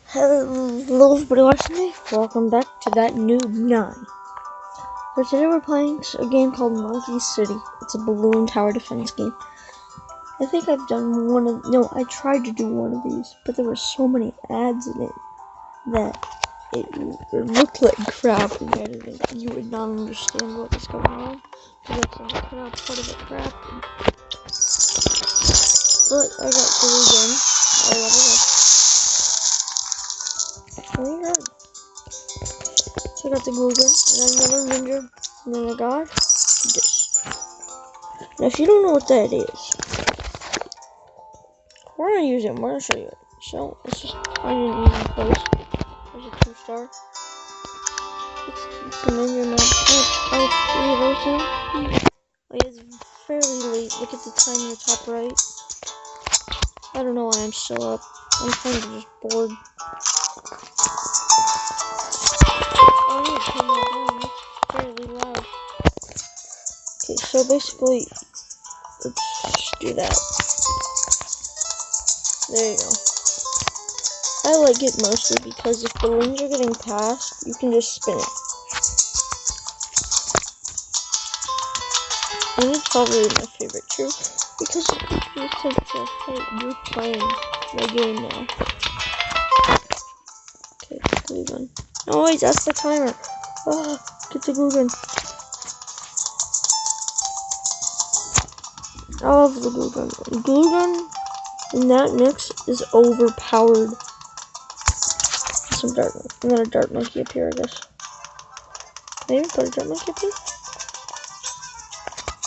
Hello everybody watching me. Welcome back to That Noob 9. So today we're playing a game called Monkey City. It's a balloon tower defense game. I think I've done I tried to do one of these, but there were so many ads in it that it looked like crap in editing. You would not understand what was going on, because I can't cut out part of the crap. But I got through again. I love it. Oh yeah. So I got the glue gun, and another ninja, and then I got this. Now if you don't know what that is, we're gonna use it, we're gonna show you it. So, it's just, I didn't even post. There's a 2-star. It's the ninja map. It's fairly late. Look at the time in the top right. I don't know why I'm still up. I'm kind of just bored. I need to turn that down. It's fairly loud. Okay, so basically, let's do that. There you go. I like it mostly because if balloons are getting passed, you can just spin it. And it's probably my favorite too, because it's such a, hey, you're playing the game now. Okay, glue gun. Oh wait, that's the timer. Oh, get the glue gun. I love the glue gun. The glue gun in that mix is overpowered. Some dart. I'm gonna dart monkey up here, I guess. Maybe put a dart monkey up here?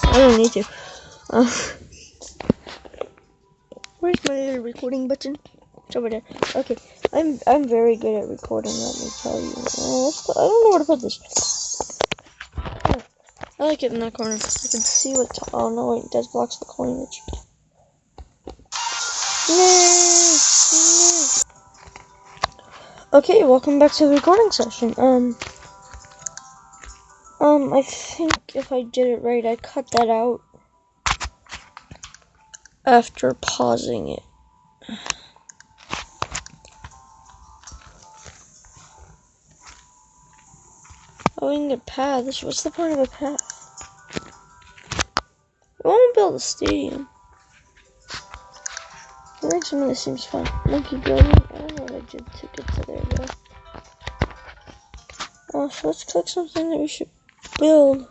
I don't need to. Where's my recording button? It's over there. Okay, I'm very good at recording. Let me tell you. I don't know where to put this. Oh, I like it in that corner. I can see what. Oh no, wait, that blocks the coinage. Okay, welcome back to the recording session. I think if I did it right, I cut that out after pausing it. Oh, we can get paths. What's the point of a path? I want to build a stadium. I think some of this seems fun. Monkey building. I don't know what I did to get to there though. Oh, so let's click something that we should build.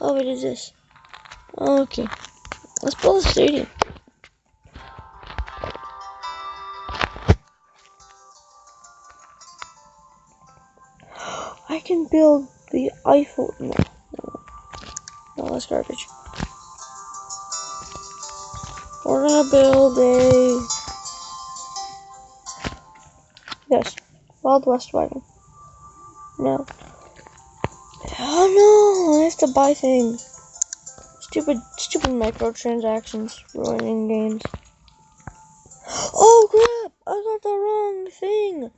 Oh, what is this? Oh, okay. Let's build a stadium. I can build the Eiffel. No, that's garbage. We're gonna build a Wild West wagon. No. Oh no! I have to buy things. Stupid microtransactions ruining games. Oh crap! I got the wrong thing.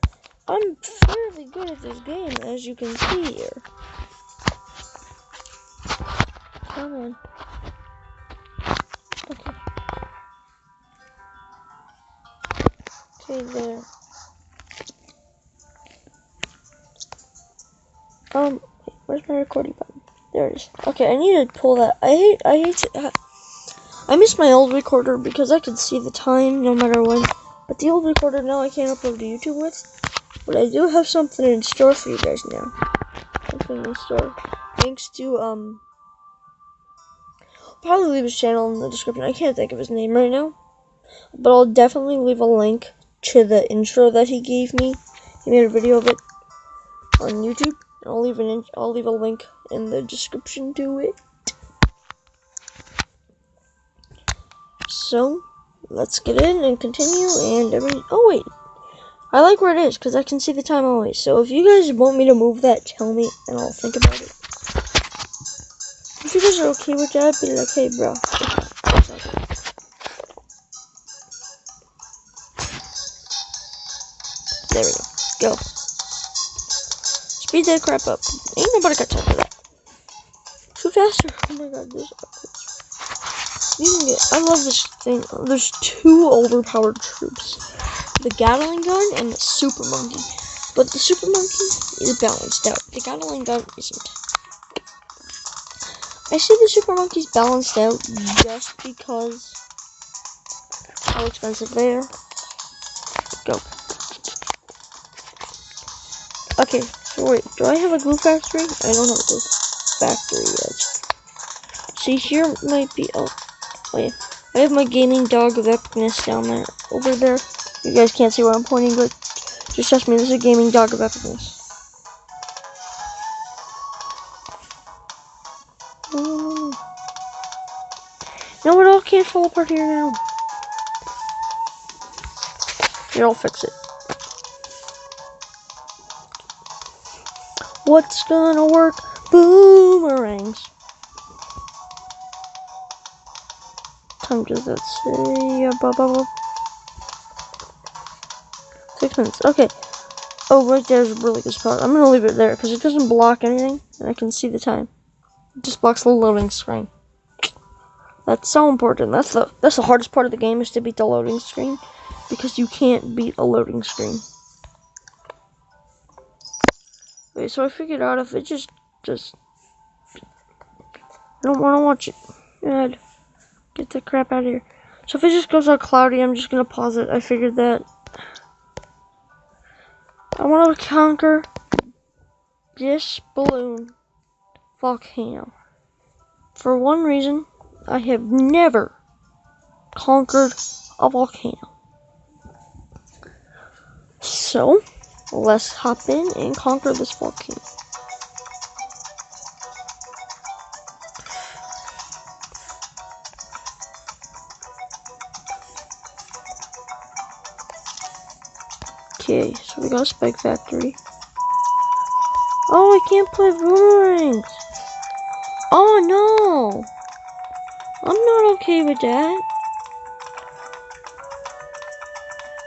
I'm fairly good at this game, as you can see here. Come on. Okay, there. Where's my recording button? There it is. Okay, I need to pull that. I miss my old recorder because I could see the time no matter when. But the old recorder now I can't upload to YouTube with. But I do have something in store for you guys now. Something in store. Thanks to, probably leave his channel in the description. I can't think of his name right now. But I'll definitely leave a link to the intro that he gave me. He made a video of it on YouTube. I'll leave a link in the description to it. So, let's get in and continue. Oh wait, I like where it is because I can see the time always. So if you guys want me to move that, tell me and I'll think about it. If you guys are okay with that, be like, hey, bro. There we go. Go. Speed that crap up. Ain't nobody got time for that. Too faster. Oh my god, this. You can get. I love this thing. There's two overpowered troops: the Gatling gun and the Super Monkey. But the Super Monkey is balanced out. The Gatling gun isn't. I say the Super Monkey's balanced out just because how expensive they are. Go. Okay, so wait, do I have a glue factory? I don't have a glue factory yet. See, here might be, oh, wait. I have my gaming dog of epicness down there, over there. You guys can't see where I'm pointing, but just trust me, this is a gaming dog of epicness. No, it all can't fall apart here now. Here, I'll fix it. What's gonna work? Boomerangs. Time does that say? Yeah, blah, blah, blah. 6 minutes. Okay. Oh, right there's a really good spot. I'm gonna leave it there because it doesn't block anything, and I can see the time. It just blocks the loading screen. That's so important. That's the hardest part of the game, is to beat the loading screen, because you can't beat a loading screen. Okay, so I figured out if it just I don't want to watch it. God, get the crap out of here. So if it just goes all cloudy, I'm just gonna pause it. I figured that. I want to conquer this balloon volcano. For one reason, I have never conquered a volcano. So, let's hop in and conquer this volcano. Okay, so we got a spike factory. Oh, I can't play boomerangs. Oh no! I'm not okay with that.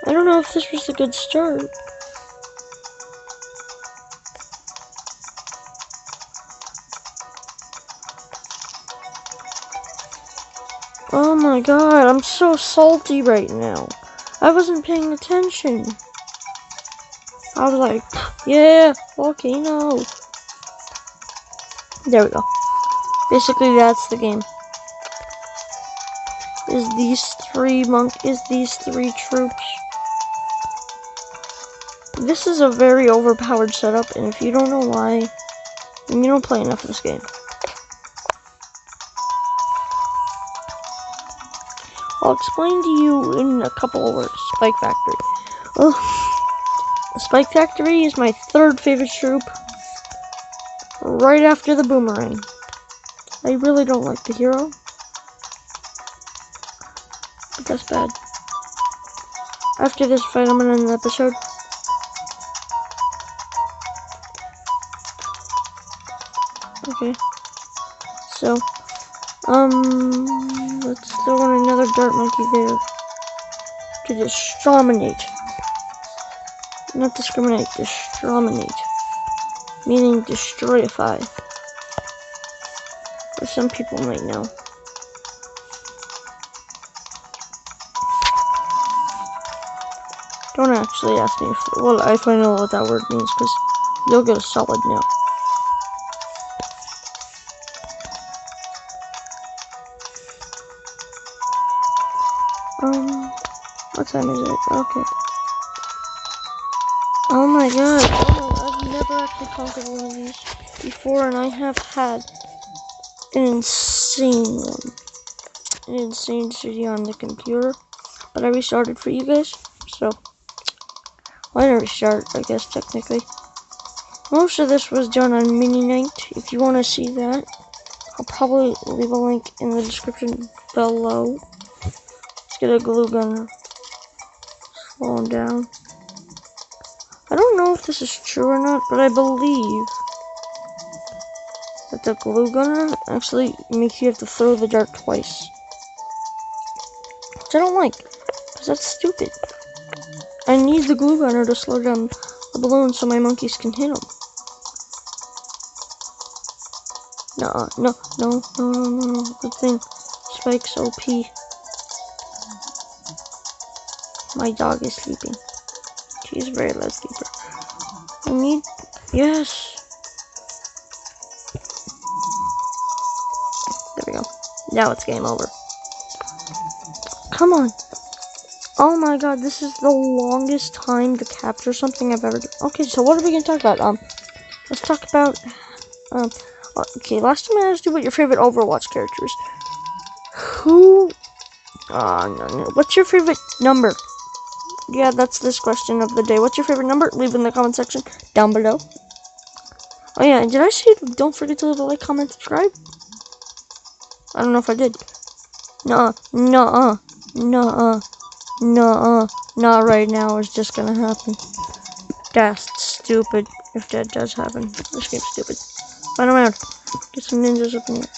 I don't know if this was a good start. Oh my god, I'm so salty right now. I wasn't paying attention. I was like, yeah, volcano. There we go. Basically, that's the game. Is these three troops. This is a very overpowered setup, and if you don't know why, then you don't play enough of this game. I'll explain to you in a couple of words. Spike Factory. Oh, Spike Factory is my third favorite troop, right after the Boomerang. I really don't like the hero, but that's bad. After this fight, I'm gonna end the episode. Okay, so, let's throw in another Dart Monkey there to discriminate. Not discriminate, discriminate. Meaning destroyify. Or some people might know. Don't actually ask me if I know what that word means, because you'll get a solid no. What time is it? Okay. Oh my god, I've never actually conquered one of these before, and I have had an insane one. An insane city on the computer. But I restarted for you guys, so. Well, I didn't restart, I guess, technically. Most of this was done on Mini Night. If you want to see that, I'll probably leave a link in the description below. Let's get a glue gunner. Slow him down. I don't know if this is true or not, but I believe that the glue gunner actually makes you have to throw the dart twice. Which I don't like, because that's stupid. I need the glue gunner to slow down the balloon so my monkeys can hit them. No, no, no, no, no, no, no. Good thing. Spike's OP. My dog is sleeping. She's a very loud sleeper. I need... Yes! There we go. Now it's game over. Come on! Oh my god, this is the longest time to capture something I've ever done. Okay, so what are we gonna talk about? Let's talk about... okay, last time I asked you what your favorite Overwatch characters. Who... no. What's your favorite number? Yeah, that's this question of the day. What's your favorite number? Leave in the comment section down below. Oh yeah, and did I say don't forget to leave a like, comment, subscribe? I don't know if I did. Nuh-uh. Not right now. It's just gonna happen. That's stupid if that does happen. This game's stupid. Run around. Get some ninjas up in here.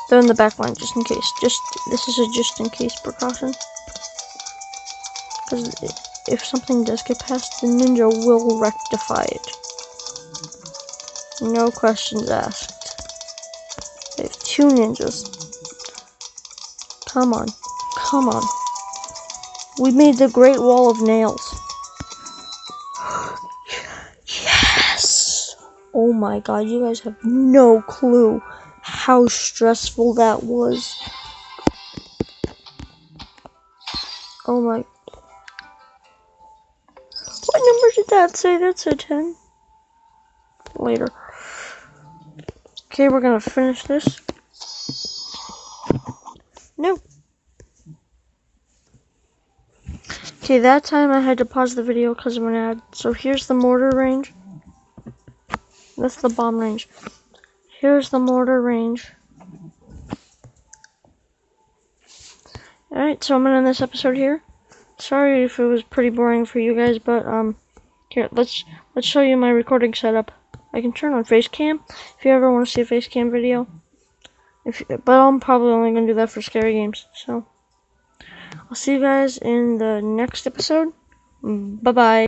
They're in the back line just in case. This is a just in case precaution. Because if something does get past, the ninja will rectify it. No questions asked. They have 2 ninjas. Come on. Come on. We made the Great Wall of Nails. Yes! Oh my god, you guys have no clue how stressful that was. Oh my... What number did that say? That said 10. Later. Okay, we're gonna finish this. No. Okay, that time I had to pause the video because of an ad. So here's the mortar range. That's the bomb range. Here's the mortar range. Alright, so I'm gonna end this episode here. Sorry if it was pretty boring for you guys, but here, let's show you my recording setup. I can turn on face cam if you ever want to see a face cam video. But I'm probably only gonna do that for scary games. So I'll see you guys in the next episode. Bye bye.